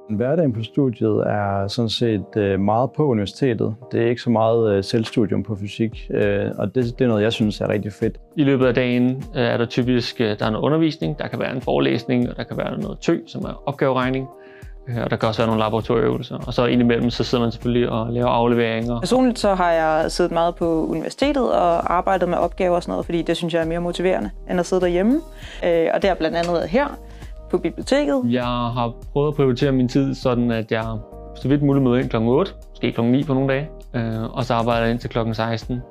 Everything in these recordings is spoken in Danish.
Hverdagen på studiet er sådan set meget på universitetet. Det er ikke så meget selvstudium på fysik, og det er noget, jeg synes er rigtig fedt. I løbet af dagen er der typisk der er noget undervisning, der kan være en forelæsning, og der kan være noget TØ, som er opgaveregning. Og der kan også være nogle laboratorieøvelser. Og så indimellem så sidder man selvfølgelig og laver afleveringer. Personligt så har jeg siddet meget på universitetet og arbejdet med opgaver og sådan noget, fordi det synes jeg er mere motiverende end at sidde derhjemme. Og det er blandt andet her på biblioteket. Jeg har prøvet at prioritere min tid sådan, at jeg så vidt muligt møder ind kl. 8, måske kl. 9 på nogle dage, og så arbejder jeg indtil kl. 16.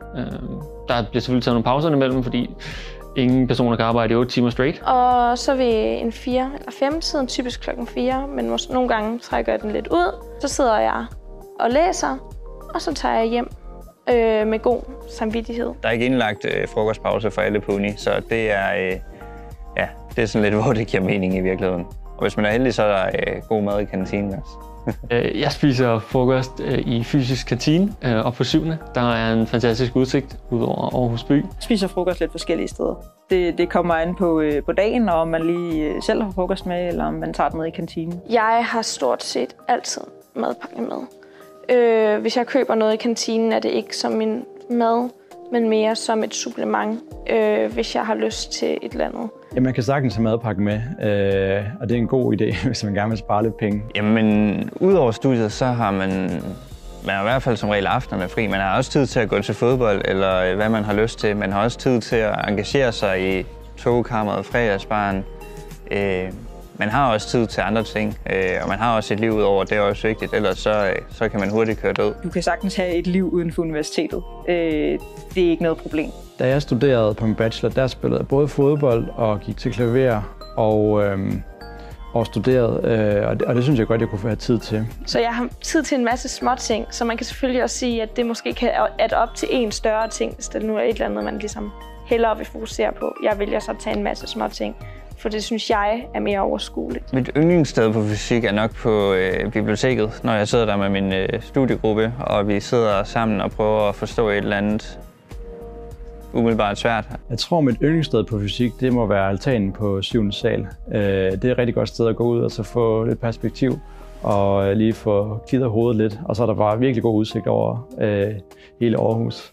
Der bliver selvfølgelig taget nogle pauser imellem, fordi ingen personer kan arbejde i 8 timer straight. Og så ved en 4 eller 5 tiden, typisk klokken 4, men måske nogle gange trækker jeg den lidt ud. Så sidder jeg og læser, og så tager jeg hjem med god samvittighed. Der er ikke indlagt frokostpause for alle på uni, så det er, det er sådan lidt, hvor det giver mening i virkeligheden. Og hvis man er heldig, så er der god mad i kantinen også. Jeg spiser frokost i fysisk kantine op på 7. Der er en fantastisk udsigt ud over Aarhus by. Jeg spiser frokost lidt forskellige steder. Det kommer an på dagen, og om man lige selv har frokost med, eller om man tager det med i kantinen. Jeg har stort set altid madpakke med. Hvis jeg køber noget i kantinen, er det ikke som en mad, men mere som et supplement, hvis jeg har lyst til et eller andet. Ja, man kan sagtens have madpakke med, og det er en god idé, hvis man gerne vil spare lidt penge. Jamen, udover studiet, så har man har i hvert fald som regel aftenerne fri. Man har også tid til at gå til fodbold, eller hvad man har lyst til. Man har også tid til at engagere sig i togkammeret, fredagsbaren. Man har også tid til andre ting, og man har også et liv udover, det er også vigtigt, ellers så kan man hurtigt køre død. Du kan sagtens have et liv uden for universitetet. Det er ikke noget problem. Da jeg studerede på min bachelor, der spillede jeg både fodbold og gik til klaver og studerede, og det synes jeg godt, jeg kunne have tid til. Så jeg har tid til en masse små ting, så man kan selvfølgelig også sige, at det måske kan adde op til en større ting, hvis der nu er et eller andet, man ligesom hellere vil fokusere på. Jeg vælger så at tage en masse små ting, for det synes jeg er mere overskueligt. Mit yndlingssted på fysik er nok på biblioteket, når jeg sidder der med min studiegruppe, og vi sidder sammen og prøver at forstå et eller andet umiddelbart svært. Jeg tror, mit yndlingssted på fysik, det må være altanen på 7. sal. Det er et rigtig godt sted at gå ud og så få lidt perspektiv og lige få kigget hovedet lidt. Og så er der bare virkelig god udsigt over hele Aarhus.